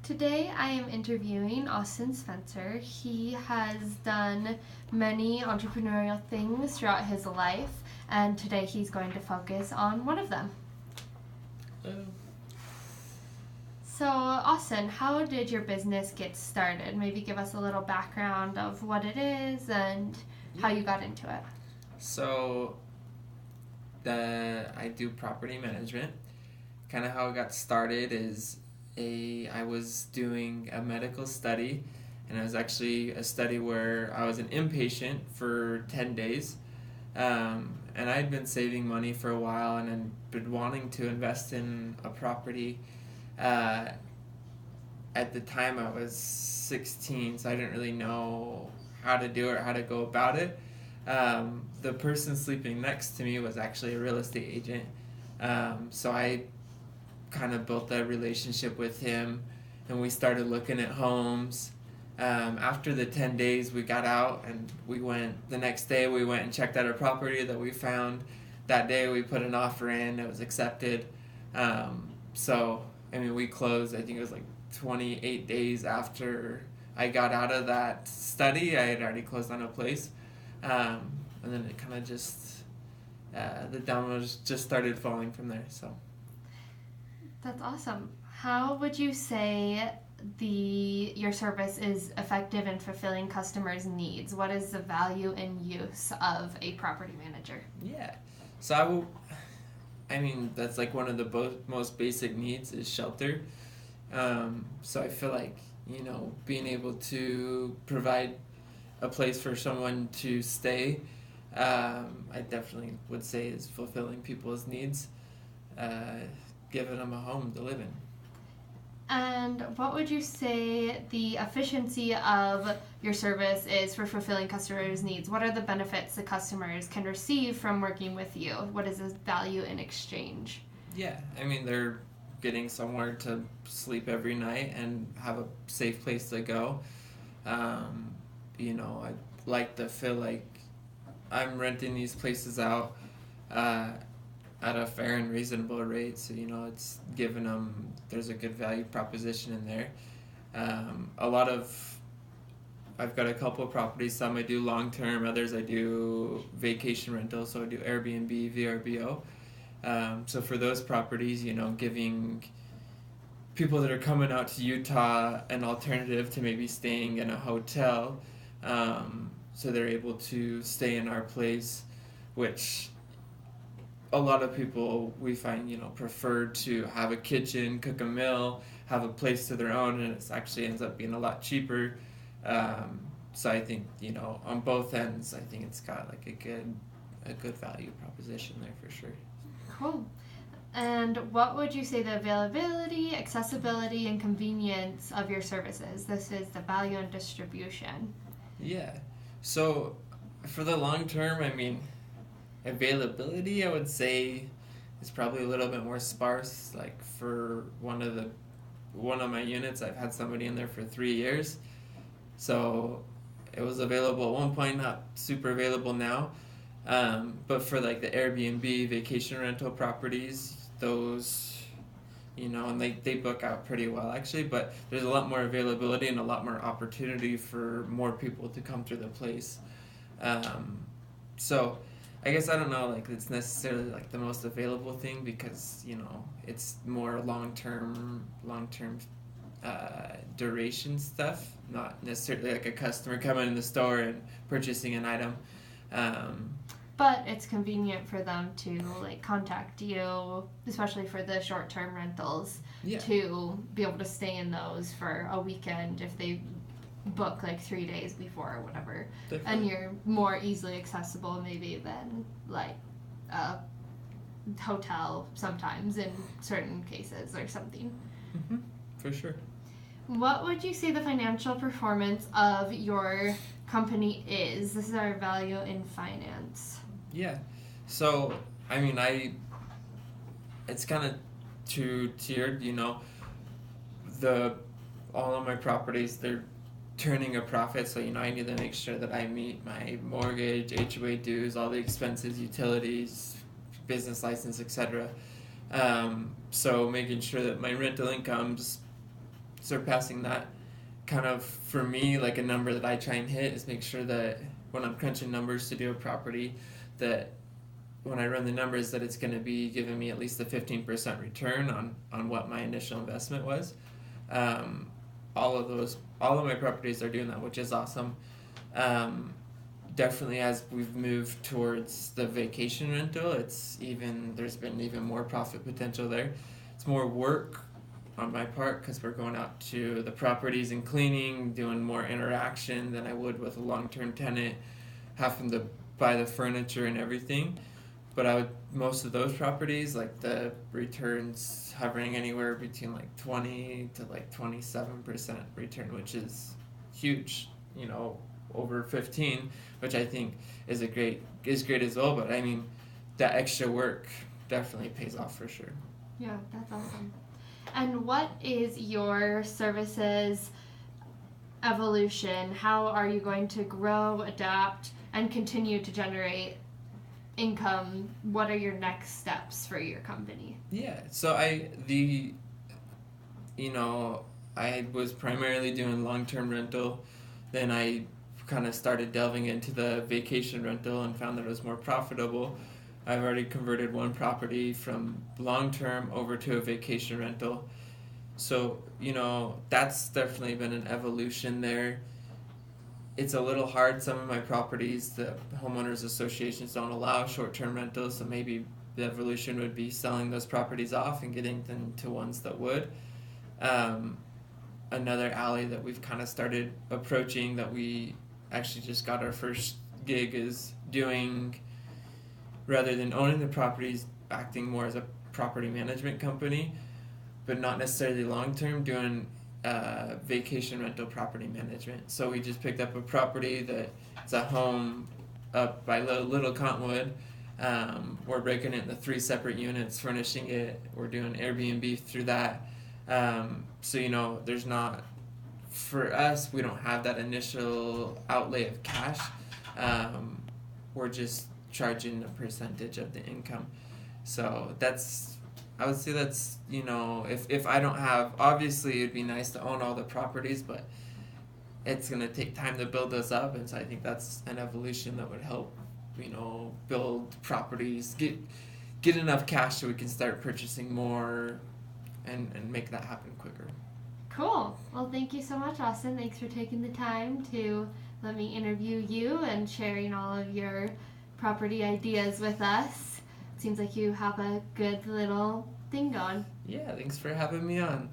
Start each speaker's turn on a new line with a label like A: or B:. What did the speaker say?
A: Today I am interviewing Austin Spencer. He has done many entrepreneurial things throughout his life, and today he's going to focus on one of them. So, Austin, how did your business get started? Maybe give us a little background of what it is and how you got into it.
B: So, I do property management. Kind of how it got started is I was doing a medical study, and it was actually a study where I was an inpatient for 10 days. And I'd been saving money for a while and had been wanting to invest in a property. At the time, I was 16, so I didn't really know how to do it or how to go about it. The person sleeping next to me was actually a real estate agent. So I kind of built a relationship with him, and we started looking at homes. After the 10 days, we got out and the next day we went and checked out a property that we found. That day we put an offer in, it was accepted. We closed, I think it was like 28 days after I got out of that study. I had already closed on a place. And then it kind of just, the dominoes just started falling from there, so.
A: That's awesome. How would you say your service is effective in fulfilling customers' needs? What is the value and use of a property manager?
B: Yeah. So that's like one of the most basic needs is shelter. So I feel like, being able to provide a place for someone to stay, I definitely would say is fulfilling people's needs, giving them a home to live in.
A: And what would you say the efficiency of your service is for fulfilling customers' needs? What are the benefits the customers can receive from working with you? What is the value in exchange?
B: Yeah, they're getting somewhere to sleep every night and have a safe place to go. I like to feel like I'm renting these places out at a fair and reasonable rate, so it's giving them, there's a good value proposition in there. I've got a couple of properties. Some I do long term, others I do vacation rental, so I do Airbnb, VRBO. So for those properties, giving people that are coming out to Utah an alternative to maybe staying in a hotel, so they're able to stay in our place, which a lot of people we find prefer to have a kitchen, cook a meal, have a place to their own, and it actually ends up being a lot cheaper. So I think on both ends, I think it's got like a good value proposition there for sure.
A: Cool. And what would you say the availability, accessibility, and convenience of your services? This is the value and distribution.
B: Yeah. So for the long term, availability, I would say, is probably a little bit more sparse. Like for one of my units, I've had somebody in there for 3 years. So it was available at one point, not super available now. But for like the Airbnb, vacation rental properties, those, and they book out pretty well actually, but there's a lot more availability and a lot more opportunity for more people to come through the place. So I guess I don't know, like it's necessarily like the most available thing because, it's more long-term duration stuff, not necessarily like a customer coming in the store and purchasing an item.
A: But it's convenient for them to contact you, especially for the short-term rentals, to be able to stay in those for a weekend if they book 3 days before or whatever. Definitely. And you're more easily accessible maybe than a hotel sometimes in certain cases or something.
B: Mm-hmm. For sure.
A: What would you say the financial performance of your company is? This is our value in finance.
B: Yeah. So, it's kind of two-tiered, all of my properties, they're turning a profit, so, I need to make sure that I meet my mortgage, HOA dues, all the expenses, utilities, business license, etc. So making sure that my rental income's surpassing that. Kind of for me, like a number that I try and hit is make sure that when I'm crunching numbers to do a property, that when I run the numbers that it's going to be giving me at least a 15% return on what my initial investment was. Um, all of my properties are doing that, which is awesome. Definitely as we've moved towards the vacation rental, there's been even more profit potential there. It's more work on my part because we're going out to the properties and cleaning, doing more interaction than I would with a long-term tenant, having to buy the furniture and everything. But most of those properties, like the returns hovering anywhere between like 20 to like 27% return, which is huge, over 15, which I think is great as well. But I mean, that extra work definitely pays off for sure.
A: Yeah, that's awesome. And what is your services evolution? How are you going to grow, adapt, and continue to generate income? What are your next steps for your company?
B: Yeah, so I was primarily doing long-term rental. Then I kind of started delving into the vacation rental and found that it was more profitable. I've already converted one property from long-term over to a vacation rental. So, that's definitely been an evolution there. It's a little hard. Some of my properties, the homeowners associations don't allow short-term rentals, so maybe the evolution would be selling those properties off and getting them to ones that would. Another alley that we've kind of started approaching that we actually just got our first gig is doing, rather than owning the properties, acting more as a property management company, but not necessarily long-term, doing vacation rental property management. So we just picked up a property that it's a home up by Little Cottonwood. We're breaking it into 3 separate units, furnishing it. We're doing Airbnb through that. So there's not, for us, we don't have that initial outlay of cash. We're just charging a percentage of the income. So I would say that's, if I don't have, obviously it'd be nice to own all the properties, but it's going to take time to build those up. And so I think that's an evolution that would help, build properties, get enough cash so we can start purchasing more and make that happen quicker.
A: Cool. Well, thank you so much, Austin. Thanks for taking the time to let me interview you and sharing all of your property ideas with us. Seems like you have a good little thing going.
B: Yeah, thanks for having me on.